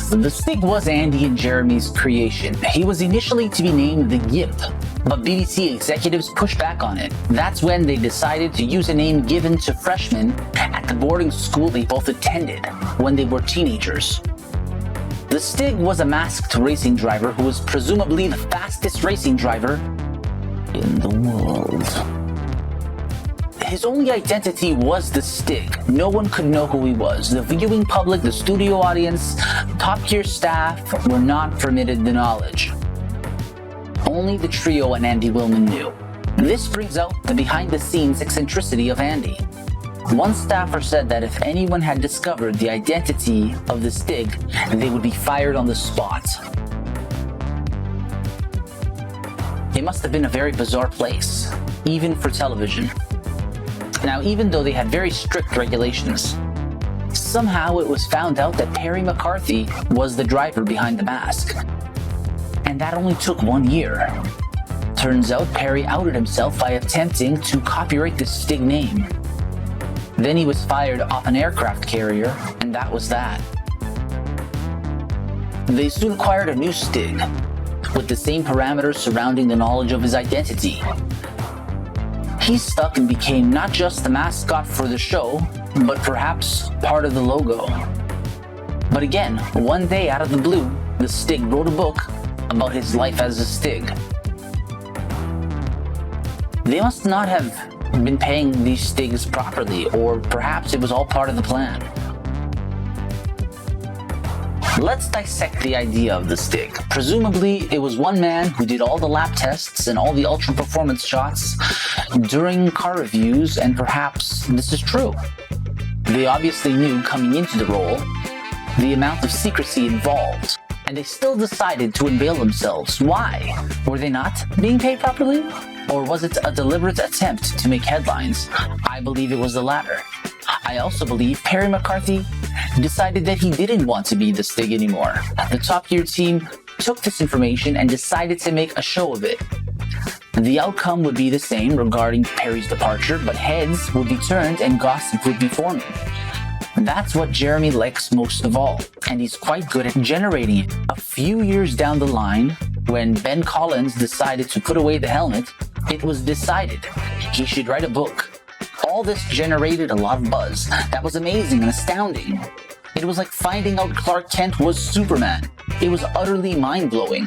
The Stig was Andy and Jeremy's creation. He was initially to be named the Gimp, but BBC executives pushed back on it. That's when they decided to use a name given to freshmen at the boarding school they both attended when they were teenagers. The Stig was a masked racing driver who was presumably the fastest racing driver in the world. His only identity was the Stig. No one could know who he was. The viewing public, the studio audience, top-tier staff were not permitted the knowledge. Only the trio and Andy Willman knew. This brings out the behind-the-scenes eccentricity of Andy. One staffer said that if anyone had discovered the identity of the Stig, they would be fired on the spot. It must have been a very bizarre place, even for television. Now, even though they had very strict regulations, somehow it was found out that Perry McCarthy was the driver behind the mask. And that only took 1 year. Turns out Perry outed himself by attempting to copyright the Stig name. Then he was fired off an aircraft carrier, and that was that. They soon acquired a new Stig, with the same parameters surrounding the knowledge of his identity. He stuck and became not just the mascot for the show, but perhaps part of the logo. But again, one day out of the blue, the Stig wrote a book about his life as a Stig. They must not have been paying these Stigs properly, or perhaps it was all part of the plan. Let's dissect the idea of the Stig. Presumably, it was one man who did all the lap tests and all the ultra performance shots during car reviews, and perhaps this is true. They obviously knew coming into the role the amount of secrecy involved, and they still decided to unveil themselves. Why? Were they not being paid properly? Or was it a deliberate attempt to make headlines? I believe it was the latter. I also believe Perry McCarthy decided that he didn't want to be the Stig anymore. The Top Gear team took this information and decided to make a show of it. The outcome would be the same regarding Perry's departure, but heads would be turned and gossip would be forming. That's what Jeremy likes most of all, and he's quite good at generating it. A few years down the line, when Ben Collins decided to put away the helmet, it was decided he should write a book. All this generated a lot of buzz. That was amazing and astounding. It was like finding out Clark Kent was Superman. It was utterly mind-blowing.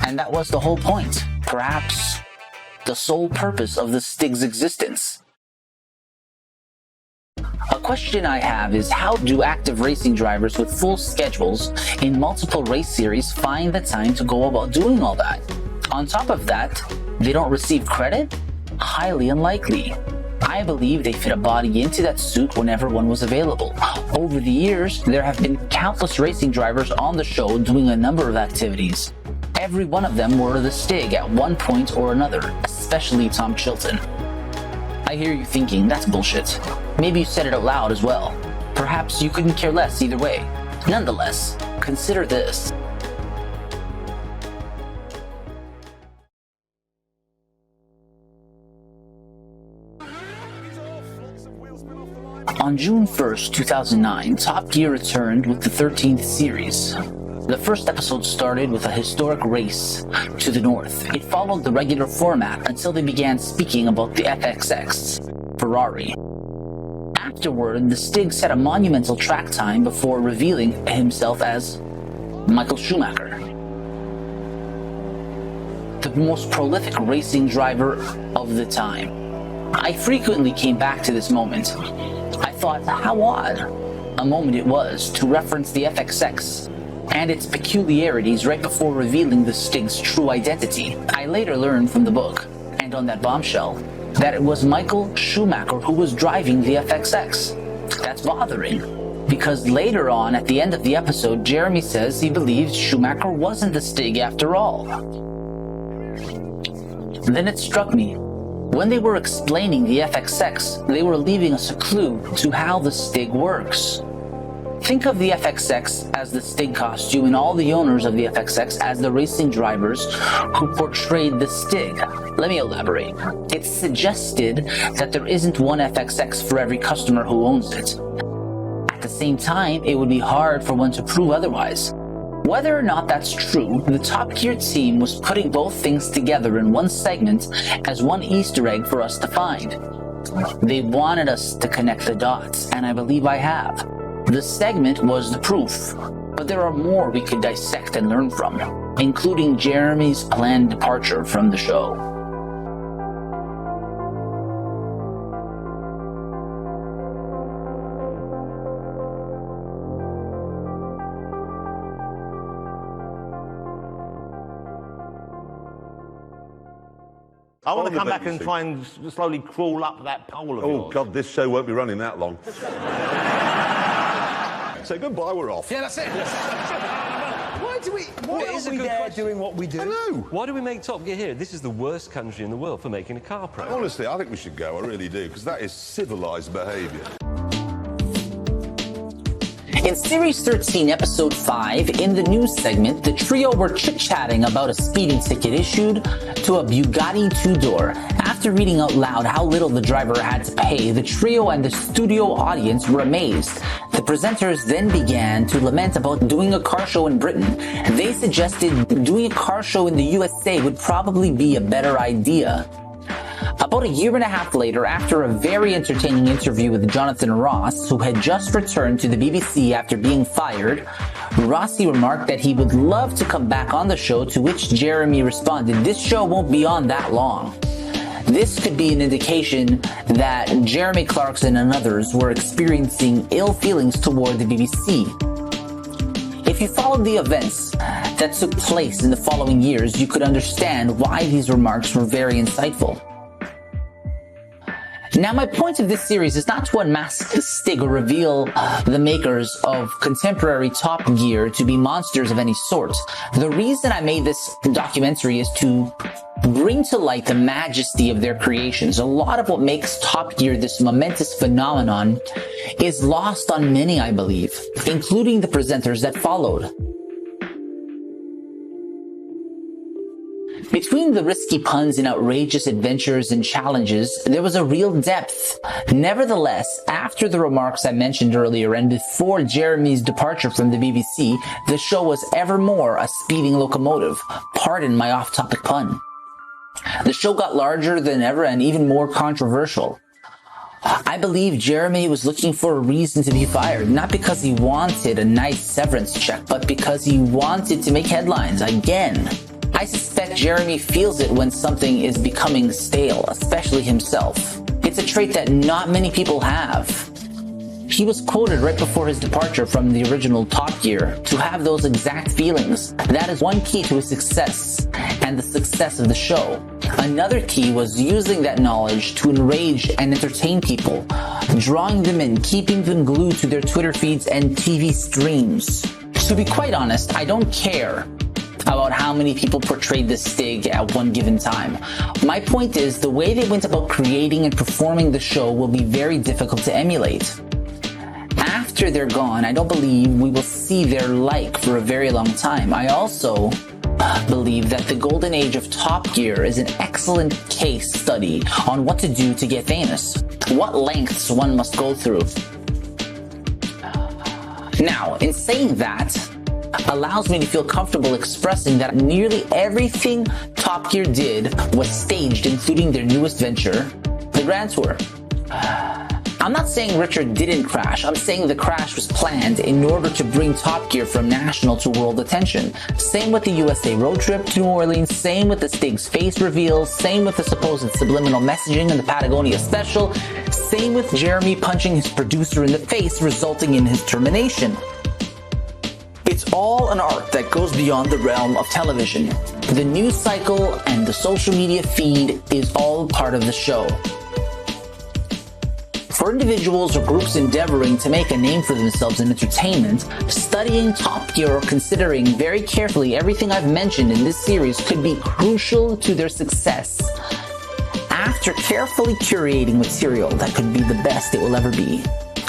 And that was the whole point. Perhaps the sole purpose of the Stig's existence. A question I have is, how do active racing drivers with full schedules in multiple race series find the time to go about doing all that? On top of that, they don't receive credit? Highly unlikely. I believe they fit a body into that suit whenever one was available. Over the years, there have been countless racing drivers on the show doing a number of activities. Every one of them were the Stig at one point or another, especially Tom Chilton. I hear you thinking, that's bullshit. Maybe you said it out loud as well. Perhaps you couldn't care less either way. Nonetheless, consider this. On June 1st, 2009, Top Gear returned with the 13th series. The first episode started with a historic race to the north. It followed the regular format until they began speaking about the FXX, Ferrari. Afterward, the Stig set a monumental track time before revealing himself as Michael Schumacher, the most prolific racing driver of the time. I frequently came back to this moment. I thought, how odd a moment it was to reference the FXX and its peculiarities right before revealing the Stig's true identity. I later learned from the book, and on that bombshell, that it was Michael Schumacher who was driving the FXX. That's bothering, because later on at the end of the episode, Jeremy says he believes Schumacher wasn't the Stig after all. Then it struck me. When they were explaining the FXX, they were leaving us a clue to how the Stig works. Think of the FXX as the Stig costume and all the owners of the FXX as the racing drivers who portrayed the Stig. Let me elaborate. It's suggested that there isn't one FXX for every customer who owns it. At the same time, it would be hard for one to prove otherwise. Whether or not that's true, the Top Gear team was putting both things together in one segment as one Easter egg for us to find. They wanted us to connect the dots, and I believe I have. The segment was the proof, but there are more we could dissect and learn from, including Jeremy's planned departure from the show. I want to come back and try and slowly crawl up that pole of yours. Oh, God, this show won't be running that long. So goodbye, we're off. Yeah, that's it. Why are we there doing what we do? I know. Why do we make Top Gear here? This is the worst country in the world for making a car program. Honestly, I think we should go, I really do, because that is civilised behaviour. In Series 13, Episode 5, in the news segment, the trio were chit-chatting about a speeding ticket issued to a Bugatti two-door. After reading out loud how little the driver had to pay, the trio and the studio audience were amazed. The presenters then began to lament about doing a car show in Britain. They suggested doing a car show in the USA would probably be a better idea. About a year and a half later, after a very entertaining interview with Jonathan Ross, who had just returned to the BBC after being fired, Rossi remarked that he would love to come back on the show, to which Jeremy responded, "This show won't be on that long." This could be an indication that Jeremy Clarkson and others were experiencing ill feelings toward the BBC. If you followed the events that took place in the following years, you could understand why these remarks were very insightful. Now, my point of this series is not to unmask Stig or reveal the makers of contemporary Top Gear to be monsters of any sort. The reason I made this documentary is to bring to light the majesty of their creations. A lot of what makes Top Gear this momentous phenomenon is lost on many, I believe, including the presenters that followed. Between the risky puns and outrageous adventures and challenges, there was a real depth. Nevertheless, after the remarks I mentioned earlier and before Jeremy's departure from the BBC, the show was ever more a speeding locomotive. Pardon my off-topic pun. The show got larger than ever and even more controversial. I believe Jeremy was looking for a reason to be fired, not because he wanted a nice severance check, but because he wanted to make headlines again. I suspect Jeremy feels it when something is becoming stale, especially himself. It's a trait that not many people have. He was quoted right before his departure from the original Top Gear to have those exact feelings. That is one key to his success and the success of the show. Another key was using that knowledge to enrage and entertain people, drawing them in, keeping them glued to their Twitter feeds and TV streams. To be quite honest, I don't care about how many people portrayed this Stig at one given time. My point is, the way they went about creating and performing the show will be very difficult to emulate. After they're gone, I don't believe we will see their like for a very long time. I also believe that the golden age of Top Gear is an excellent case study on what to do to get famous, what lengths one must go through. Now, in saying that, allows me to feel comfortable expressing that nearly everything Top Gear did was staged, including their newest venture, the Grand Tour. I'm not saying Richard didn't crash. I'm saying the crash was planned in order to bring Top Gear from national to world attention. Same with the USA road trip to New Orleans, same with the Stig's face reveal, same with the supposed subliminal messaging in the Patagonia special, same with Jeremy punching his producer in the face, resulting in his termination. It's all an art that goes beyond the realm of television. The news cycle and the social media feed is all part of the show. For individuals or groups endeavoring to make a name for themselves in entertainment, studying Top Gear or considering very carefully everything I've mentioned in this series could be crucial to their success. After carefully curating material that could be the best it will ever be,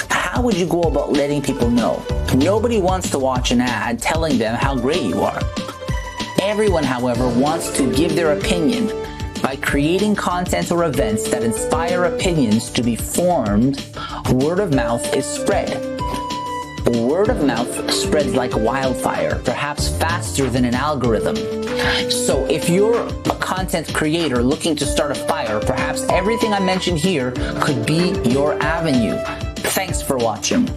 how would you go about letting people know? Nobody wants to watch an ad telling them how great you are. Everyone, however, wants to give their opinion. By creating content or events that inspire opinions to be formed, word of mouth is spread. Word of mouth spreads like wildfire, perhaps faster than an algorithm. So if you're a content creator looking to start a fire, perhaps everything I mentioned here could be your avenue. Thanks for watching.